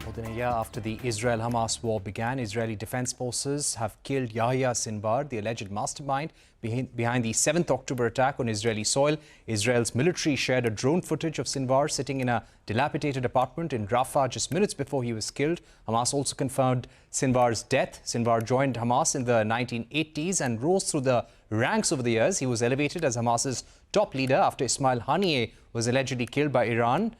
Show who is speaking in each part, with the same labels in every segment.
Speaker 1: More than a year after the Israel-Hamas war began, Israeli Defense Forces have killed Yahya Sinwar, the alleged mastermind behind the 7th October attack on Israeli soil. Israel's military shared a drone footage of Sinwar sitting in a dilapidated apartment in Rafah just minutes before he was killed. Hamas also confirmed Sinwar's death. Sinwar joined Hamas in the 1980s and rose through the ranks over the years. He was elevated as Hamas's top leader after Ismail Haniyeh was allegedly killed by Iran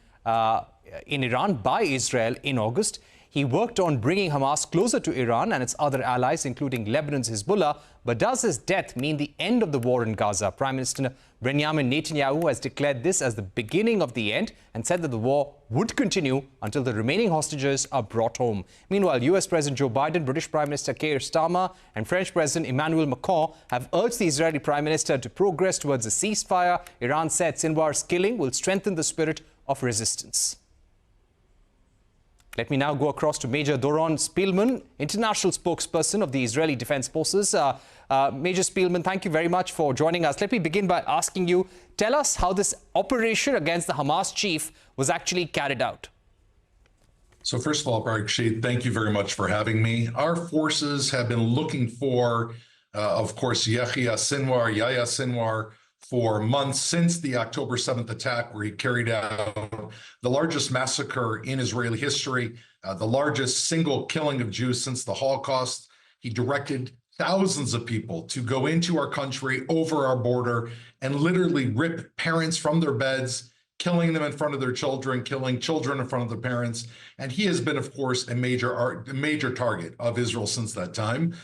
Speaker 1: by Israel in August. He worked on bringing Hamas closer to Iran and its other allies, including Lebanon's Hezbollah. But does his death mean the end of the war in Gaza? Prime Minister Benjamin Netanyahu has declared this as the beginning of the end and said that the war would continue until the remaining hostages are brought home. Meanwhile, US President Joe Biden, British Prime Minister Keir Starmer and French President Emmanuel Macron have urged the Israeli Prime Minister to progress towards a ceasefire. Iran said Sinwar's killing will strengthen the spirit of resistance. Let me now go across to Major Doron Spielman, international spokesperson of the Israeli Defense Forces. Major Spielman, thank you very much for joining us. Let me begin by asking you, tell us how this operation against the Hamas chief was actually carried out.
Speaker 2: So first of all, Parikshit, thank you very much for having me. Our forces have been looking for, of course, Yahya Sinwar, for months since the October 7th attack, where he carried out the largest massacre in Israeli history, the largest single killing of Jews since the Holocaust. He directed thousands of people to go into our country, over our border, and literally rip parents from their beds, killing them in front of their children, killing children in front of their parents. And he has been, of course, a major target of Israel since that time.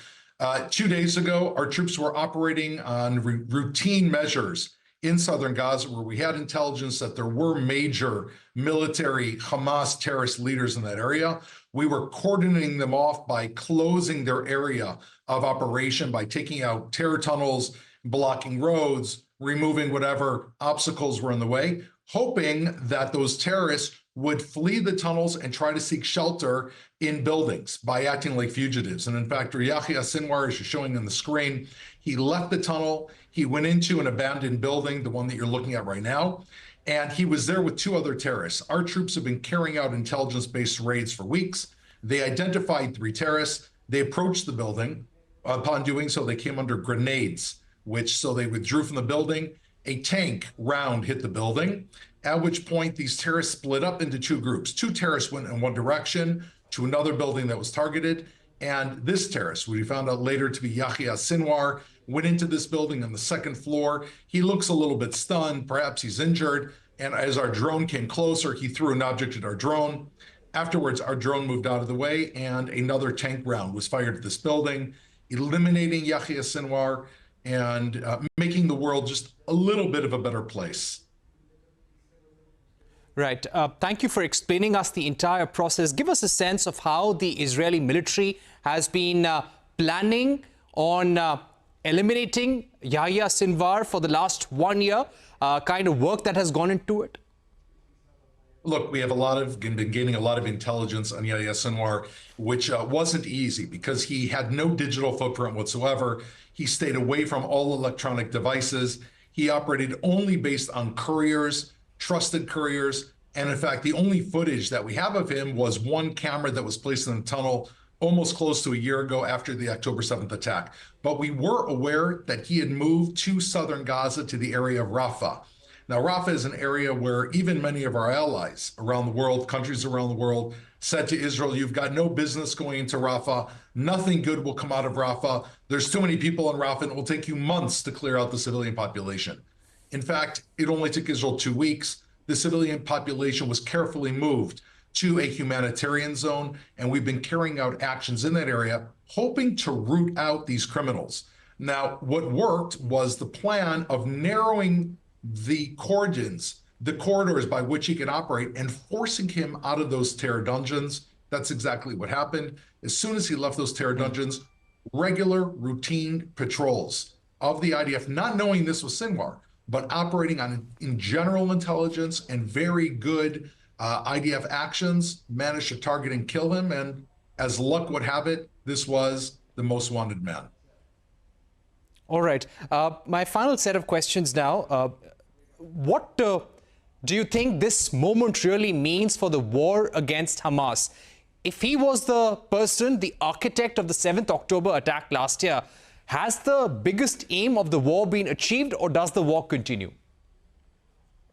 Speaker 2: 2 days ago, our troops were operating on routine measures in southern Gaza, where we had intelligence that there were major military Hamas terrorist leaders in that area. We were cordoning them off by closing their area of operation, by taking out terror tunnels, blocking roads, removing whatever obstacles were in the way, hoping that those terrorists would flee the tunnels and try to seek shelter in buildings by acting like fugitives. And in fact, Yahya Sinwar, as you're showing on the screen, he left the tunnel, he went into an abandoned building, the one that you're looking at right now, and he was there with 2 other terrorists. Our troops have been carrying out intelligence-based raids for weeks. They identified 3 terrorists. They approached the building. Upon doing so, they came under grenades, so they withdrew from the building. A tank round hit the building, at which point these terrorists split up into 2 groups. 2 terrorists went in one direction to another building that was targeted, and this terrorist, who we found out later to be Yahya Sinwar, went into this building on the 2nd floor. He looks a little bit stunned, perhaps he's injured, and as our drone came closer, he threw an object at our drone. Afterwards, our drone moved out of the way, and another tank round was fired at this building, eliminating Yahya Sinwar and making the world just a little bit of a better place.
Speaker 1: Right. Thank you for explaining us the entire process. Give us a sense of how the Israeli military has been planning on eliminating Yahya Sinwar for the last 1 year, kind of work that has gone into it.
Speaker 2: Look, we have been gaining a lot of intelligence on Yahya Sinwar, which wasn't easy because he had no digital footprint whatsoever. He stayed away from all electronic devices. He operated only based on couriers, trusted couriers. And in fact, the only footage that we have of him was one camera that was placed in the tunnel almost close to a year ago after the October 7th attack. But we were aware that he had moved to southern Gaza, to the area of Rafah. Now, Rafah is an area where even many of our allies around the world, countries around the world, said to Israel, you've got no business going into Rafah. Nothing good will come out of Rafah. There's too many people in Rafah, and it will take you months to clear out the civilian population. In fact, it only took Israel 2 weeks. The civilian population was carefully moved to a humanitarian zone, and we've been carrying out actions in that area, hoping to root out these criminals. Now, what worked was the plan of narrowing the corridors by which he can operate and forcing him out of those terror dungeons. That's exactly what happened. As soon as he left those terror dungeons, regular routine patrols of the IDF, not knowing this was Sinwar, but operating in general intelligence and very good IDF actions, managed to target and kill him. And as luck would have it, this was the most wanted man.
Speaker 1: All right. My final set of questions now. What do you think this moment really means for the war against Hamas? if he was the person, the architect of the 7th October attack last year, has the biggest aim of the war been achieved, or does the war continue?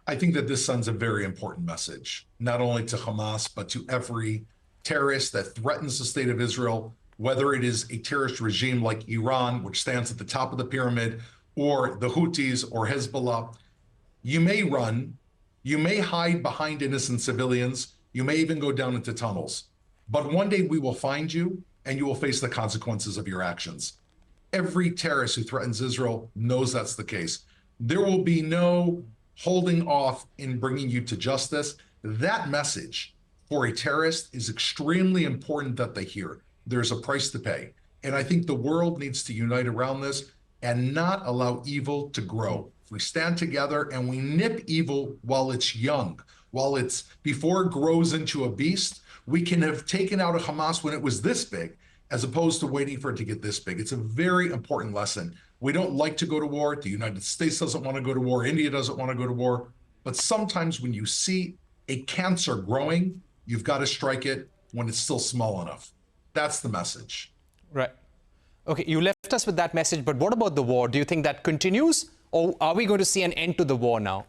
Speaker 2: I think that this sends a very important message, not only to Hamas, but to every terrorist that threatens the state of Israel, whether it is a terrorist regime like Iran, which stands at the top of the pyramid, or the Houthis or Hezbollah. You may run, you may hide behind innocent civilians, you may even go down into tunnels. But one day we will find you and you will face the consequences of your actions. Every terrorist who threatens Israel knows that's the case. There will be no holding off in bringing you to justice. That message for a terrorist is extremely important that they hear. There's a price to pay. And I think the world needs to unite around this and not allow evil to grow. If we stand together and we nip evil while it's young, before it grows into a beast, we can have taken out a Hamas when it was this big, as opposed to waiting for it to get this big. It's a very important lesson. We don't like to go to war. The United States doesn't want to go to war. India doesn't want to go to war. But sometimes when you see a cancer growing, you've got to strike it when it's still small enough. That's the message.
Speaker 1: Right. Okay, you left us with that message, but what about the war? Do you think that continues, or are we going to see an end to the war now?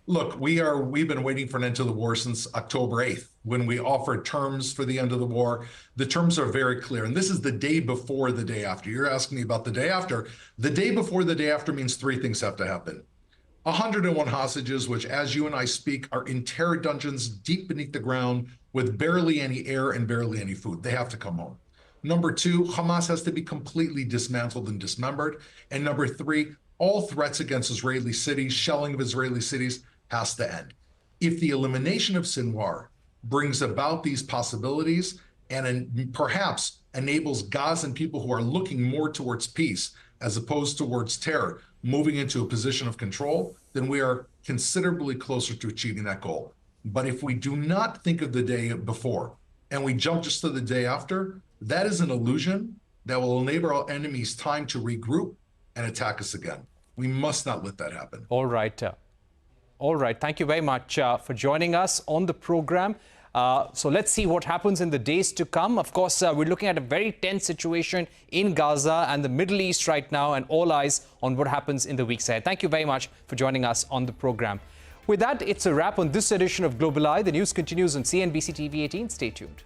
Speaker 2: Look, we've been waiting for an end to the war since October 8th, when we offered terms for the end of the war. The terms are very clear, and this is the day before the day after. You're asking me about the day after. The day before the day after means three things have to happen. 101 hostages, which as you and I speak, are in terror dungeons deep beneath the ground with barely any air and barely any food. They have to come home. Number two, Hamas has to be completely dismantled and dismembered. And number three, all threats against Israeli cities, shelling of Israeli cities, has to end. If the elimination of Sinwar brings about these possibilities and perhaps enables Gazan people who are looking more towards peace as opposed towards terror, moving into a position of control, then we are considerably closer to achieving that goal. But if we do not think of the day before and we jump just to the day after, that is an illusion that will enable our enemies time to regroup and attack us again. We must not let that happen.
Speaker 1: All right. All right. Thank you very much for joining us on the program. So let's see what happens in the days to come. Of course, we're looking at a very tense situation in Gaza and the Middle East right now, and all eyes on what happens in the weeks ahead. Thank you very much for joining us on the program. With that, it's a wrap on this edition of Global Eye. The news continues on CNBC TV 18. Stay tuned.